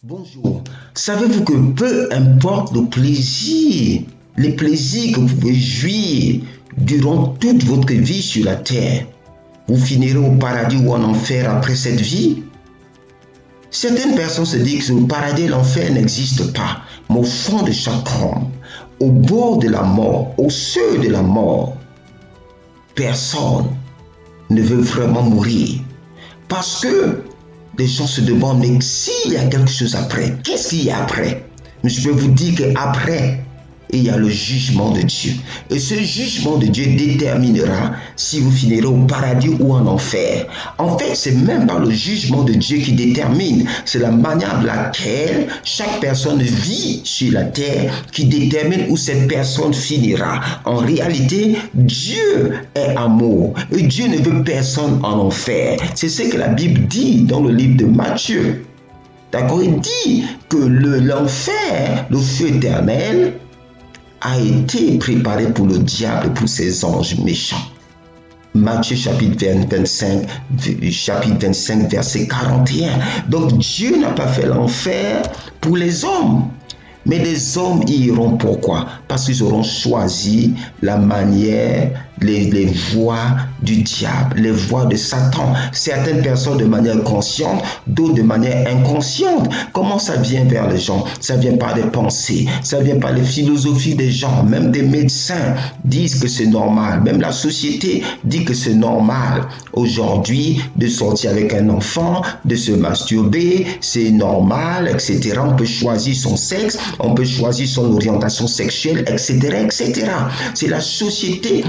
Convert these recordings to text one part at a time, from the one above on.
Bonjour. Savez-vous que peu importe les plaisirs que vous pouvez jouir durant toute votre vie sur la terre, vous finirez au paradis ou en enfer après cette vie? Certaines personnes se disent que le paradis et l'enfer n'existent pas, mais au fond de chaque homme, au bord de la mort, au seuil de la mort, personne ne veut vraiment mourir. Parce que les gens se demandent, mais s'il y a quelque chose après, qu'est-ce qu'il y a après? Mais je peux vous dire qu'après, il y a le jugement de Dieu. Et ce jugement de Dieu déterminera si vous finirez au paradis ou en enfer. En fait, c'est même pas le jugement de Dieu qui détermine. C'est la manière de laquelle chaque personne vit sur la terre qui détermine où cette personne finira. En réalité, Dieu est amour. Et Dieu ne veut personne en enfer. C'est ce que la Bible dit dans le livre de Matthieu. D'accord? Il dit que l'enfer, le feu éternel, a été préparé pour le diable et pour ses anges méchants. Matthieu chapitre 25, verset 41. Donc Dieu n'a pas fait l'enfer pour les hommes. Mais les hommes y iront. Pourquoi? Parce qu'ils auront choisi la manière, les voies du diable, les voies de Satan. Certaines personnes de manière consciente, d'autres de manière inconsciente. Comment ça vient vers les gens? Ça vient par des pensées, ça vient par les philosophies des gens. Même des médecins disent que c'est normal. Même la société dit que c'est normal. Aujourd'hui, de sortir avec un enfant, de se masturber, c'est normal, etc. On peut choisir son sexe, on peut choisir son orientation sexuelle, etc., etc. C'est la société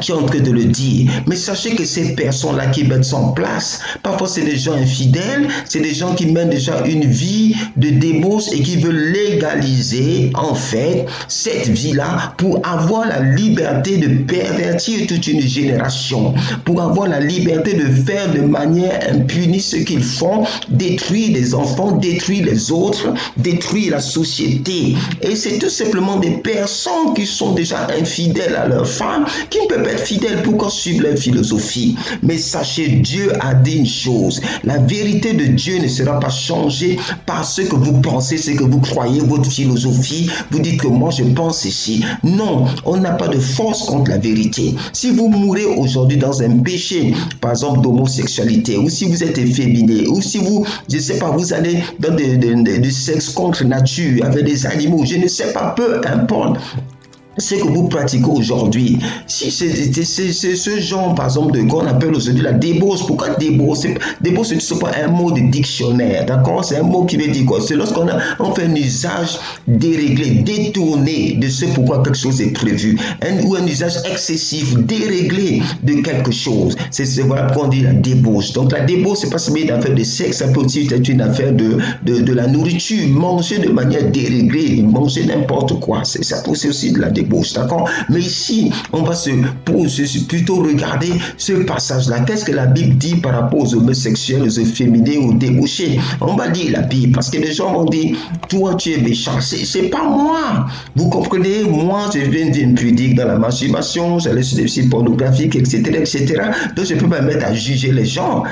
qui est en train de le dire. Mais sachez que ces personnes-là qui mettent ça en place, parfois c'est des gens infidèles, c'est des gens qui mènent déjà une vie de débauche et qui veulent légaliser en fait cette vie-là pour avoir la liberté de pervertir toute une génération, pour avoir la liberté de faire de manière impunie ce qu'ils font, détruire les enfants, détruire les autres, détruire la société. Et c'est tout simplement des personnes qui sont déjà infidèles à leurs femmes, qui ne peuvent être fidèles. Pourquoi suivre leur philosophie? Mais sachez, Dieu a dit une chose. La vérité de Dieu ne sera pas changée par ce que vous pensez, ce que vous croyez, votre philosophie. Vous dites que moi je pense ici. Non, on n'a pas de force contre la vérité. Si vous mourrez aujourd'hui dans un péché, par exemple d'homosexualité, ou si vous êtes efféminé, ou si vous, je ne sais pas, vous allez dans du sexe contre nature avec des animaux, je ne sais pas, peu importe ce que vous pratiquez aujourd'hui. Si c'est ce genre, par exemple, de qu'on appelle aujourd'hui la débauche. Pourquoi débauche? Débauche, c'est pas un mot de dictionnaire, d'accord? C'est un mot qui veut dire quoi? C'est lorsqu'on fait un usage déréglé, détourné de ce pourquoi quelque chose est prévu, ou un usage excessif, déréglé de quelque chose. C'est voilà pourquoi on dit la débauche. Donc la débauche, c'est pas seulement une affaire de sexe, ça peut aussi être une affaire de la nourriture, manger de manière déréglée, manger n'importe quoi. Ça peut aussi de la débauche. D'accord? Mais ici, on va plutôt regarder ce passage-là. Qu'est-ce que la Bible dit par rapport aux homosexuels, aux efféminés, aux débauchés? On va lire la Bible parce que les gens vont dire, toi tu es méchant. C'est pas moi. Vous comprenez? Moi, je viens d'une pudique dans la masturbation, j'allais sur des sites pornographiques, etc., etc. Donc, je peux pas me mettre à juger les gens.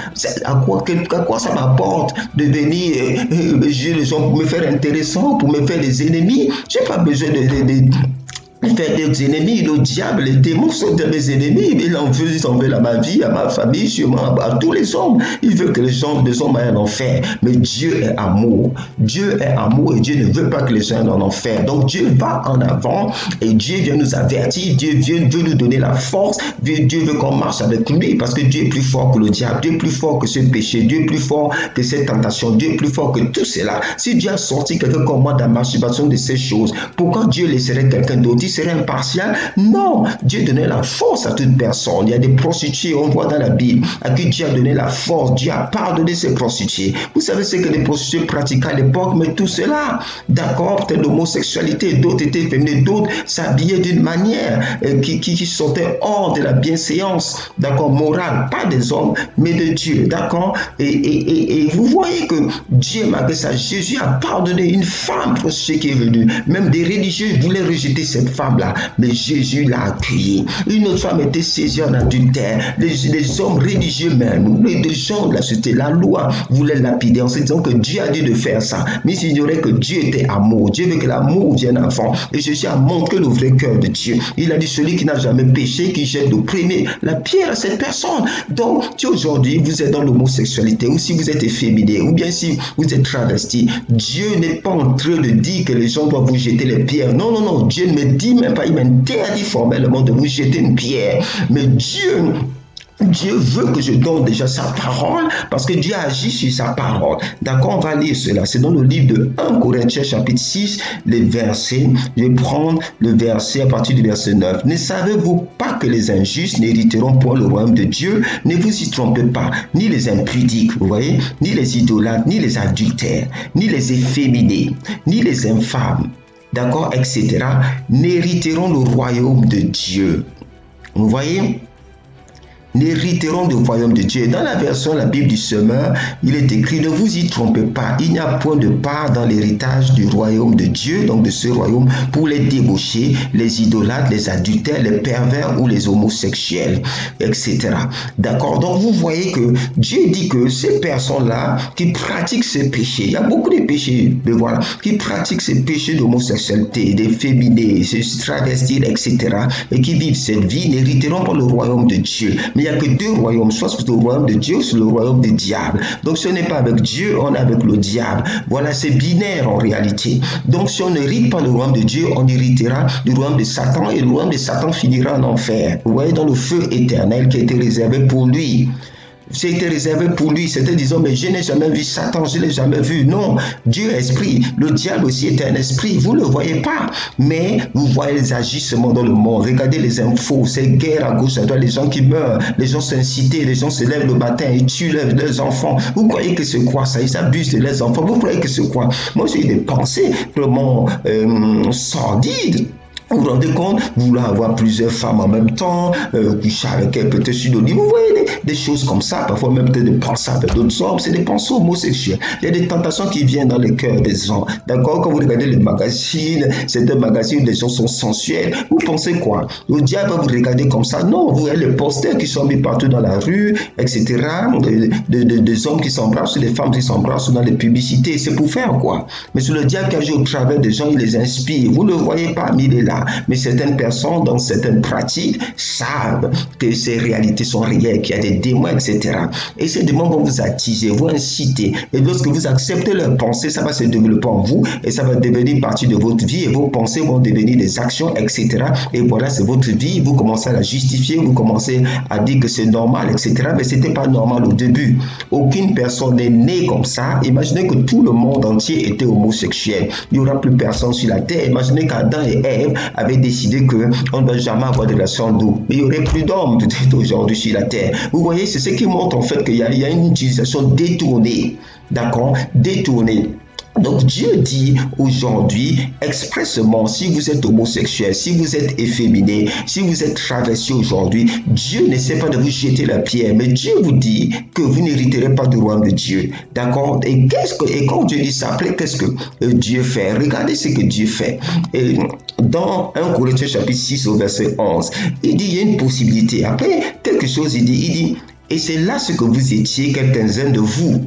À quoi ça m'apporte de venir juger les gens pour me faire intéressant, pour me faire des ennemis? J'ai pas besoin de faire des ennemis. Le diable, les démons sont mes ennemis. Il en veut à ma vie, à ma famille, sûrement à tous les hommes. Il veut que les hommes aillent en enfer. Mais Dieu est amour. Dieu est amour et Dieu ne veut pas que les gens aillent en enfer. Donc Dieu va en avant et Dieu vient nous avertir. Dieu veut nous donner la force. Dieu veut qu'on marche avec lui parce que Dieu est plus fort que le diable. Dieu est plus fort que ce péché. Dieu est plus fort que cette tentation. Dieu est plus fort que tout cela. Si Dieu a sorti quelqu'un comme moi dans la masturbation de ces choses, pourquoi Dieu laisserait quelqu'un d'autre? Serait impartial? Non, Dieu donnait la force à toute personne. Il y a des prostituées, on voit dans la Bible, à qui Dieu a donné la force. Dieu a pardonné ces prostituées. Vous savez ce que les prostituées pratiquaient à l'époque, mais tout cela, d'accord, peut-être l'homosexualité, d'autres étaient féminines, d'autres s'habillaient d'une manière qui sortait hors de la bienséance, d'accord, morale, pas des hommes, mais de Dieu, d'accord. Et vous voyez que Dieu, malgré ça, Jésus a pardonné une femme prostituée qui est venue. Même des religieux voulaient rejeter cette femme. femme-là, mais Jésus l'a accueilli. Une autre femme était saisie en adultère. Les hommes religieux même, les gens de la société, la loi voulait lapider en se disant que Dieu a dit de faire ça. Mais ils ignoraient que Dieu était amour. Dieu veut que l'amour vienne avant. Et Jésus a montré le vrai cœur de Dieu. Il a dit, celui qui n'a jamais péché, qui jette le premier la pierre à cette personne. Donc, si aujourd'hui vous êtes dans l'homosexualité, ou si vous êtes efféminé, ou bien si vous êtes travesti, Dieu n'est pas en train de dire que les gens doivent vous jeter les pierres. Non, non, non. Dieu ne me dit même pas, il m'interdit formellement de vous jeter une pierre. Mais Dieu veut que je donne déjà sa parole parce que Dieu agit sur sa parole. D'accord, on va lire cela. C'est dans le livre de 1 Corinthiens chapitre 6, les versets. Je vais prendre le verset à partir du verset 9. Ne savez-vous pas que les injustes n'hériteront point le royaume de Dieu? Ne vous y trompez pas, ni les impudiques, vous voyez, ni les idolâtres, ni les adultères, ni les efféminés, ni les infâmes, d'accord, etc., n'hériteront le royaume de Dieu. Vous voyez? N'hériteront du royaume de Dieu. Dans la version la Bible du Semeur, il est écrit, ne vous y trompez pas, il n'y a point de part dans l'héritage du royaume de Dieu, donc de ce royaume, pour les débauchés, les idolâtres, les adultères, les pervers ou les homosexuels, etc. D'accord? Donc vous voyez que Dieu dit que ces personnes-là qui pratiquent ces péchés, il y a beaucoup de péchés, mais voilà, qui pratiquent ces péchés d'homosexualité, d'efféminés, de travestir, etc., et qui vivent cette vie, n'hériteront pas le royaume de Dieu. Mais il n'y a que deux royaumes, soit c'est le royaume de Dieu, soit le royaume du diable. Donc ce n'est pas avec Dieu, on est avec le diable. Voilà, c'est binaire en réalité. Donc si on n'hérite pas le royaume de Dieu, on héritera du royaume de Satan et le royaume de Satan finira en enfer. Vous voyez, dans le feu éternel qui a été réservé pour lui. C'était réservé pour lui. C'était disant, mais je n'ai jamais vu Satan, je ne l'ai jamais vu. Non, Dieu est esprit. Le diable aussi est un esprit. Vous ne le voyez pas. Mais vous voyez les agissements dans le monde. Regardez les infos, ces guerres à gauche, à droite, les gens qui meurent, les gens sont incités, les gens se lèvent le matin et tuent leurs enfants. Vous croyez que c'est quoi ça? Ils abusent de leurs enfants. Vous croyez que c'est quoi? Moi, j'ai des pensées vraiment sordides. Vous vous rendez compte, vouloir avoir plusieurs femmes en même temps, coucher avec elles peut-être sur le lit. Vous voyez des choses comme ça, parfois même peut-être de penser avec d'autres hommes, c'est des pensées homosexuelles. Il y a des tentations qui viennent dans le cœur des hommes. D'accord? Quand vous regardez les magazines, certains magazines où les gens sont sensuels, vous pensez quoi? Le diable va vous regarder comme ça? Non, vous voyez les posters qui sont mis partout dans la rue, etc. Des hommes qui s'embrassent, des femmes qui s'embrassent dans les publicités. C'est pour faire quoi? Mais c'est le diable qui agit au travers des gens, il les inspire. Vous ne le voyez pas, mais il est là. Mais certaines personnes, dans certaines pratiques, savent que ces réalités sont réelles, qu'il y a des démons, etc. Et ces démons vont vous attiser, vous inciter. Et lorsque vous acceptez leurs pensées, ça va se développer en vous et ça va devenir partie de votre vie et vos pensées vont devenir des actions, etc. Et voilà, c'est votre vie. Vous commencez à la justifier, vous commencez à dire que c'est normal, etc. Mais ce n'était pas normal au début. Aucune personne n'est née comme ça. Imaginez que tout le monde entier était homosexuel. Il n'y aura plus personne sur la terre. Imaginez qu'Adam et Ève avaient décidé qu'on ne doit jamais avoir de relation d'eau. Mais il n'y aurait plus d'hommes aujourd'hui sur la terre. Vous voyez, c'est ce qui montre en fait qu'il y a une utilisation détournée. D'accord? Détournée. Donc Dieu dit aujourd'hui expressément, si vous êtes homosexuel, si vous êtes efféminé, si vous êtes travesti aujourd'hui, Dieu n'essaie pas de vous jeter la pierre, mais Dieu vous dit que vous n'hériterez pas du royaume de Dieu. D'accord? Et quand Dieu dit ça, après qu'est-ce que Dieu fait? Regardez ce que Dieu fait. Et dans 1 Corinthiens chapitre 6 au verset 11, il dit il y a une possibilité. Après quelque chose, il dit, et c'est là ce que vous étiez, quelques-uns de vous.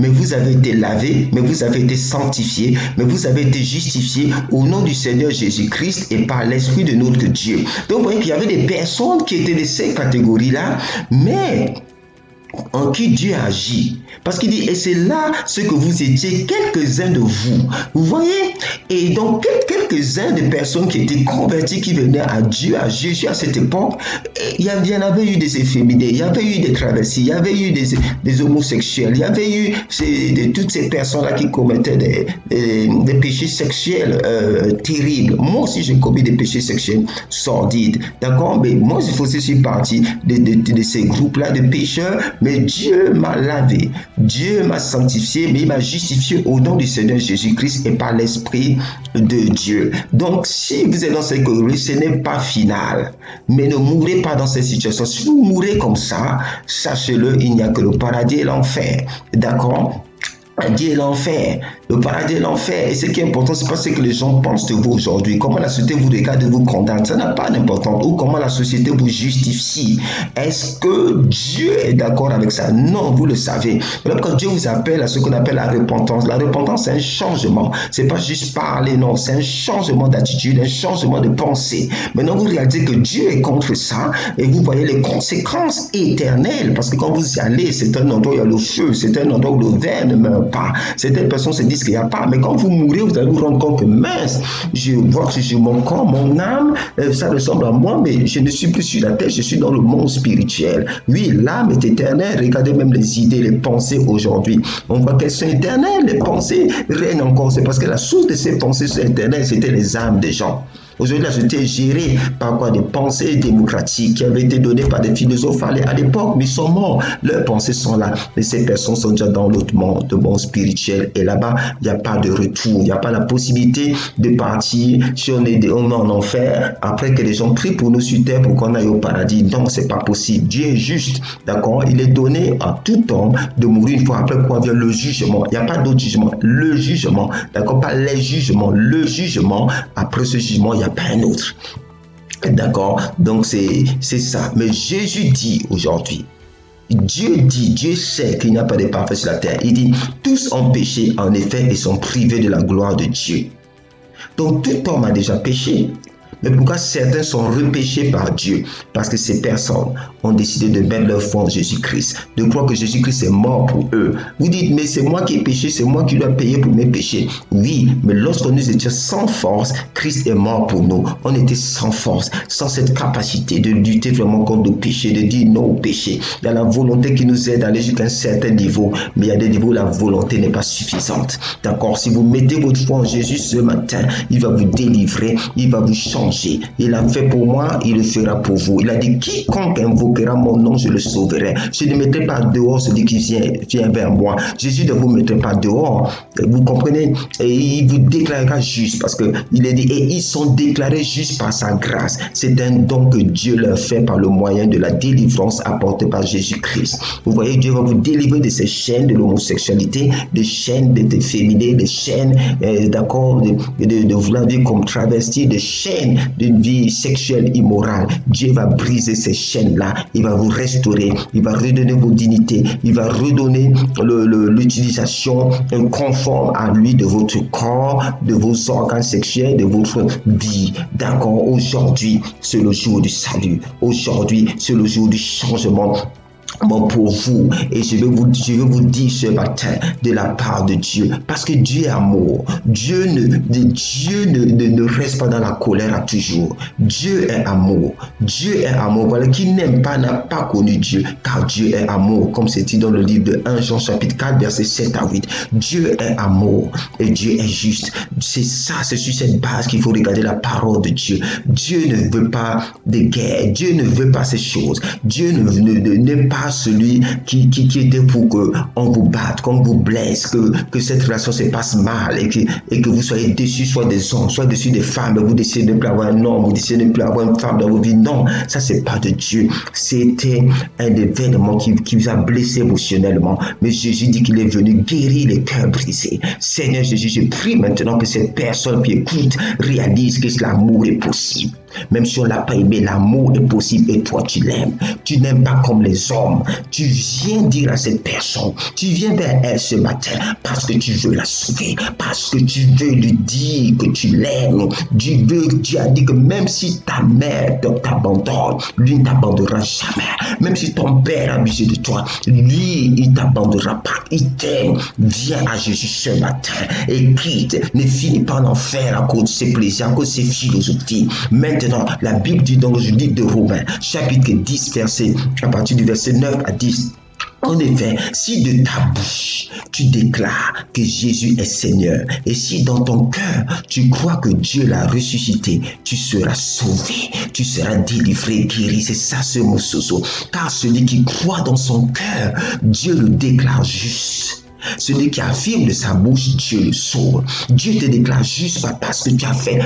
Mais vous avez été lavés, mais vous avez été sanctifiés, mais vous avez été justifiés au nom du Seigneur Jésus-Christ et par l'Esprit de notre Dieu. Donc vous voyez qu'il y avait des personnes qui étaient de ces catégories-là, mais en qui Dieu agit. Parce qu'il dit, et c'est là ce que vous étiez, quelques-uns de vous. Vous voyez? Et donc, quelques-uns des personnes qui étaient converties, qui venaient à Dieu, à Jésus à cette époque, il y en avait eu des efféminés, il y avait eu des travestis, il y avait eu des homosexuels, il y avait eu toutes ces personnes-là qui commettaient des péchés sexuels terribles. Moi aussi, j'ai commis des péchés sexuels sordides. D'accord? Mais moi, je faisais partie de ces groupes-là de pécheurs, mais Dieu m'a lavé, Dieu m'a sanctifié, mais il m'a justifié au nom du Seigneur Jésus-Christ et par l'Esprit de Dieu. Donc, si vous êtes dans cette catégorie, ce n'est pas final, mais ne mourrez pas dans cette situation. Si vous mourrez comme ça, sachez-le, il n'y a que le paradis et l'enfer. D'accord? Dieu et l'enfer, le paradis et l'enfer. Et ce qui est important, c'est pas ce que les gens pensent de vous aujourd'hui. Comment la société vous regarde et vous condamne, ça n'a pas d'importance. Ou comment la société vous justifie. Est-ce que Dieu est d'accord avec ça? Non, vous le savez. Même quand Dieu vous appelle à ce qu'on appelle la repentance c'est un changement. C'est pas juste parler, non, c'est un changement d'attitude, un changement de pensée. Maintenant, vous réalisez que Dieu est contre ça et vous voyez les conséquences éternelles. Parce que quand vous y allez, c'est un endroit où il y a le feu, c'est un endroit où le ver ne meurt pas. Certaines personnes se disent qu'il n'y a pas, mais quand vous mourrez, vous allez vous rendre compte que mince, je vois que sur mon corps, mon âme, ça ressemble à moi, mais je ne suis plus sur la terre, je suis dans le monde spirituel. Oui, l'âme est éternelle. Regardez même les idées, les pensées aujourd'hui. On voit qu'elles sont éternelles, les pensées règnent encore. C'est parce que la source de ces pensées éternelles, c'était les âmes des gens. Aujourd'hui, la société est gérée par quoi? Des pensées démocratiques qui avaient été données par des philosophes à l'époque, mais ils sont morts. Leurs pensées sont là. Mais ces personnes sont déjà dans l'autre monde, le monde spirituel. Et là-bas, il n'y a pas de retour. Il n'y a pas la possibilité de partir si on est en enfer après que les gens prient pour nous sur terre pour qu'on aille au paradis. Non, c'est pas possible. Dieu est juste. D'accord? Il est donné à tout homme de mourir une fois après quoi vient le jugement. Il n'y a pas d'autre jugement. Le jugement. D'accord? Pas les jugements. Le jugement. Après ce jugement, il y a pas un autre. D'accord? Donc c'est ça. Mais Jésus dit aujourd'hui, Dieu sait qu'il n'y a pas de parfait sur la terre. Il dit, tous ont péché en effet et sont privés de la gloire de Dieu. Donc tout homme a déjà péché. Mais pourquoi certains sont repêchés par Dieu? Parce que ces personnes ont décidé de mettre leur foi en Jésus-Christ, de croire que Jésus-Christ est mort pour eux. Vous dites, mais c'est moi qui ai péché, c'est moi qui dois payer pour mes péchés. Oui, mais lorsque nous étions sans force, Christ est mort pour nous. On était sans force, sans cette capacité de lutter vraiment contre le péché, de dire non au péché. Il y a la volonté qui nous aide à aller jusqu'à un certain niveau, mais il y a des niveaux où la volonté n'est pas suffisante. D'accord? Si vous mettez votre foi en Jésus ce matin, il va vous délivrer, il va vous changer. Il a fait pour moi, il le fera pour vous. Il a dit, quiconque invoquera mon nom, je le sauverai. Je ne mettrai pas dehors celui qui vient vers moi. Jésus ne vous mettra pas dehors. Vous comprenez? Et il vous déclarera juste parce qu'il est dit, et ils sont déclarés justes par sa grâce. C'est un don que Dieu leur fait par le moyen de la délivrance apportée par Jésus-Christ. Vous voyez, Dieu va vous délivrer de ces chaînes de l'homosexualité, des chaînes de féminité, des chaînes, d'accord, de vouloir vivre comme travesti, des chaînes d'une vie sexuelle immorale. Dieu va briser ces chaînes-là. Il va vous restaurer. Il va redonner vos dignités. Il va redonner l'utilisation conforme à lui de votre corps, de vos organes sexuels, de votre vie. D'accord? Aujourd'hui, c'est le jour du salut. Aujourd'hui, c'est le jour du changement. Bon, pour vous, et je vais vous dire ce matin de la part de Dieu, parce que Dieu est amour. Dieu ne reste pas dans la colère à toujours. Dieu est amour. Dieu est amour. Voilà, qui n'aime pas n'a pas connu Dieu, car Dieu est amour, comme c'est dit dans le livre de 1 Jean chapitre 4, versets 7 à 8. Dieu est amour et Dieu est juste. C'est ça, c'est sur cette base qu'il faut regarder la parole de Dieu. Dieu ne veut pas de guerre. Dieu ne veut pas ces choses. Dieu n'est pas celui qui était pour qu'on vous batte, qu'on vous blesse, que cette relation se passe mal et que vous soyez déçus, soit des hommes, soit déçus des femmes, vous décidez de ne plus avoir un homme, vous décidez de ne plus avoir une femme dans vos vies. Non, ça c'est pas de Dieu. C'était un événement qui vous a blessé émotionnellement. Mais Jésus dit qu'il est venu guérir les cœurs brisés. Seigneur Jésus, je prie maintenant que cette personne qui écoute réalise que l'amour est possible. Même si on ne l'a pas aimé, l'amour est possible et toi tu l'aimes. Tu n'aimes pas comme les hommes. Tu viens dire à cette personne, tu viens vers elle ce matin parce que tu veux la sauver, parce que tu veux lui dire que tu l'aimes. Tu as dit que même si ta mère t'abandonne, lui ne t'abandonnera jamais. Même si ton père a abusé de toi, lui il ne t'abandonnera pas. Il t'aime. Viens à Jésus ce matin et quitte. Ne finis pas en enfer à cause de ses plaisirs, à cause de ses philosophies. Maintenant, la Bible dit dans le livre de Romains, chapitre 10, à partir du verset 9 à 10. En effet, si de ta bouche tu déclares que Jésus est Seigneur et si dans ton cœur tu crois que Dieu l'a ressuscité, tu seras sauvé, tu seras délivré, guéri. C'est ça ce mot soso. Car celui qui croit dans son cœur, Dieu le déclare juste. Celui qui affirme de sa bouche, Dieu le sauve. Dieu te déclare juste parce que tu as fait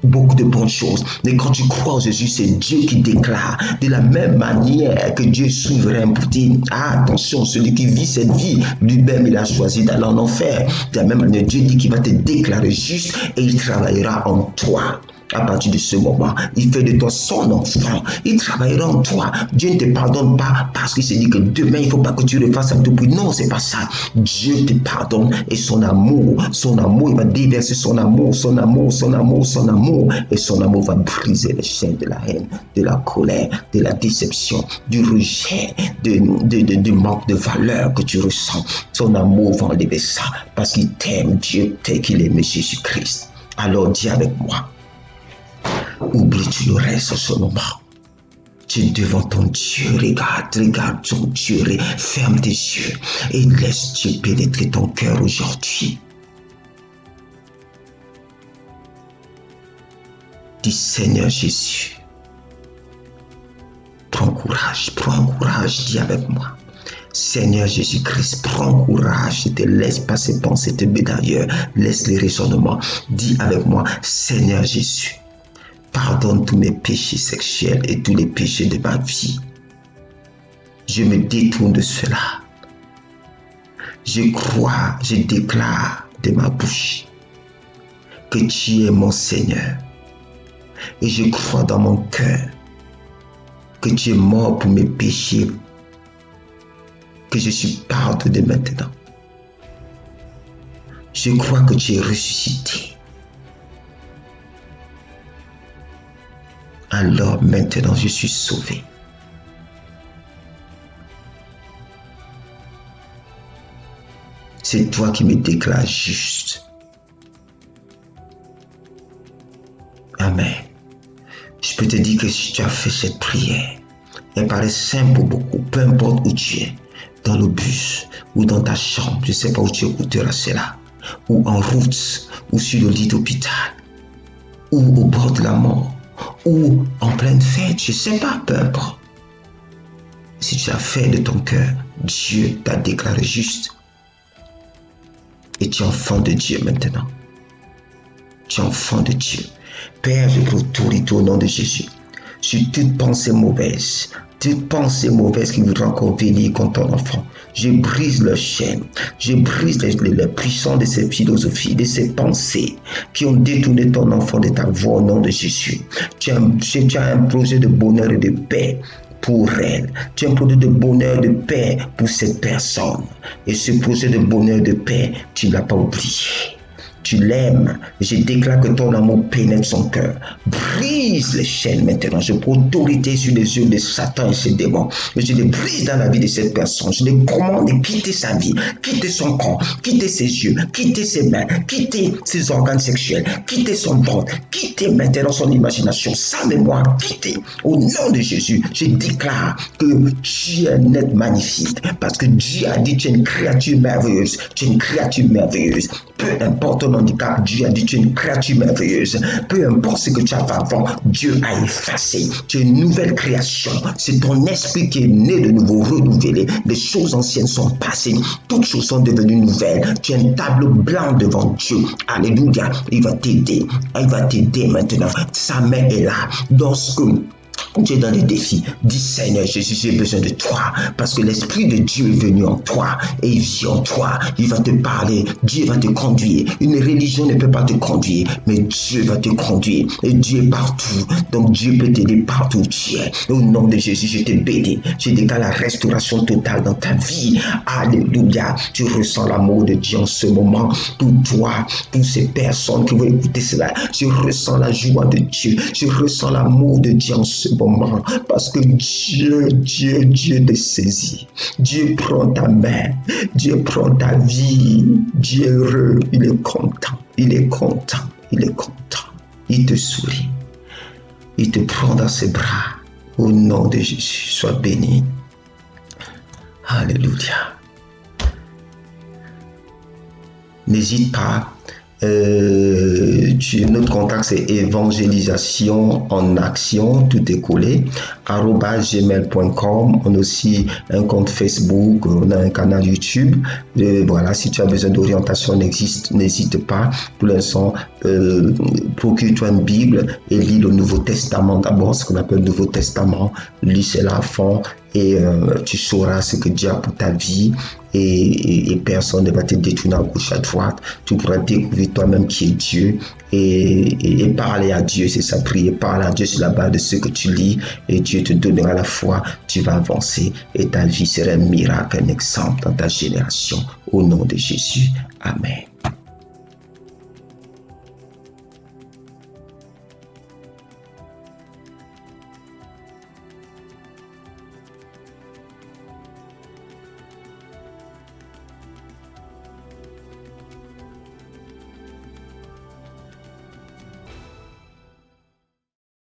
beaucoup de bonnes choses. Mais quand tu crois en Jésus, c'est Dieu qui déclare. De la même manière que Dieu est souverain pour dire, ah, attention, celui qui vit cette vie, lui-même, il a choisi d'aller en enfer. De la même manière, Dieu dit qu'il va te déclarer juste et il travaillera en toi. À partir de ce moment, il fait de toi son enfant. Il travaillera en toi. Dieu ne te pardonne pas parce qu'il s'est dit que demain, il ne faut pas que tu refasses à tout prix. Non, c'est pas ça. Dieu te pardonne et son amour, il va déverser son amour. Et son amour va briser les chaînes de la haine, de la colère, de la déception, du rejet, du manque de valeur que tu ressens. Son amour va enlever ça parce qu'il t'aime, Dieu, tel qu'il aimait Jésus-Christ. Alors dis avec moi. Oublie tout le reste en ce moment. Tu es devant ton Dieu, regarde ton Dieu, ferme tes yeux et laisse Dieu pénétrer ton cœur aujourd'hui. Dis Seigneur Jésus, prends courage, dis avec moi. Seigneur Jésus-Christ, prends courage, ne te laisse pas ces pensées te mettre ailleurs, laisse les raisonnements. Dis avec moi, Seigneur Jésus, pardonne tous mes péchés sexuels et tous les péchés de ma vie. Je me détourne de cela. Je crois, je déclare de ma bouche que tu es mon Seigneur. Et je crois dans mon cœur que tu es mort pour mes péchés, que je suis pardonné maintenant. Je crois que tu es ressuscité. Alors maintenant, je suis sauvé. C'est toi qui me déclares juste. Amen. Je peux te dire que si tu as fait cette prière, elle paraît simple pour beaucoup, peu importe où tu es, dans le bus ou dans ta chambre, je ne sais pas où tu écouteras cela, ou en route, ou sur le lit d'hôpital, ou au bord de la mort, ou en pleine fête, je ne sais pas, peu importe. Si tu as fait de ton cœur, Dieu t'a déclaré juste. Et tu es enfant de Dieu maintenant. Tu es enfant de Dieu. Père, je prends autorité au nom de Jésus sur toute pensée mauvaise qui voudra encore venir contre ton enfant. Je brise leur chaîne. Je brise les puissants de ces philosophies, de ces pensées qui ont détourné ton enfant de ta voix au nom de Jésus. Tu as un projet de bonheur et de paix pour elle. Tu as un projet de bonheur et de paix pour cette personne. Et ce projet de bonheur et de paix, tu ne l'as pas oublié. Tu l'aimes. Je déclare que ton amour pénètre son cœur. Brise les chaînes maintenant. Je prends autorité sur les yeux de Satan et ses démons. Je les brise dans la vie de cette personne. Je les commande de quitter sa vie, quitter son corps, quitter ses yeux, quitter ses mains, quitter ses organes sexuels, quitter son ventre, quitter maintenant son imagination, sa mémoire, quitter. Au nom de Jésus, je déclare que tu es un être magnifique parce que Dieu a dit tu es une créature merveilleuse. Tu es une créature merveilleuse. Peu importe ton handicap, Dieu a dit tu es une créature merveilleuse. Peu importe ce que tu as fait avant, Dieu a effacé. Tu es une nouvelle création. C'est ton esprit qui est né de nouveau, renouvelé. Les choses anciennes sont passées. Toutes choses sont devenues nouvelles. Tu es un tableau blanc devant Dieu. Alléluia. Il va t'aider. Il va t'aider maintenant. Sa main est là. Lorsque tu es dans les défis, dis Seigneur Jésus, j'ai besoin de toi parce que l'Esprit de Dieu est venu en toi et il vit en toi. Il va te parler, Dieu va te conduire. Une religion ne peut pas te conduire, mais Dieu va te conduire et Dieu est partout. Donc Dieu peut t'aider partout où tu es. Au nom de Jésus, je te bénis. Je déclare la restauration totale dans ta vie. Alléluia. Tu ressens l'amour de Dieu en ce moment. Pour toi, pour ces personnes qui vont écouter cela, je ressens la joie de Dieu. Je ressens l'amour de Dieu en ce moment, parce que Dieu te saisit. Dieu prend ta main, Dieu prend ta vie. Dieu est heureux, il est content, il te sourit, il te prend dans ses bras. Au nom de Jésus, sois béni. Alléluia. N'hésite pas Notre contact, c'est évangélisation en action, tout est collé, @gmail.com. On a aussi un compte Facebook, on a un canal YouTube. Voilà, si tu as besoin d'orientation, n'hésite pas. Pour l'instant, procure-toi une Bible et lis le Nouveau Testament d'abord, ce qu'on appelle le Nouveau Testament. Lis cela à fond et tu sauras ce que Dieu a pour ta vie et personne ne va te détourner à gauche à droite. Tu pourras découvrir toi-même qui est Dieu et parler à Dieu, c'est ça, prier, parler à Dieu sur la base de ce que tu lis et Dieu te donnera la foi, tu vas avancer et ta vie sera un miracle, un exemple dans ta génération. Au nom de Jésus, Amen.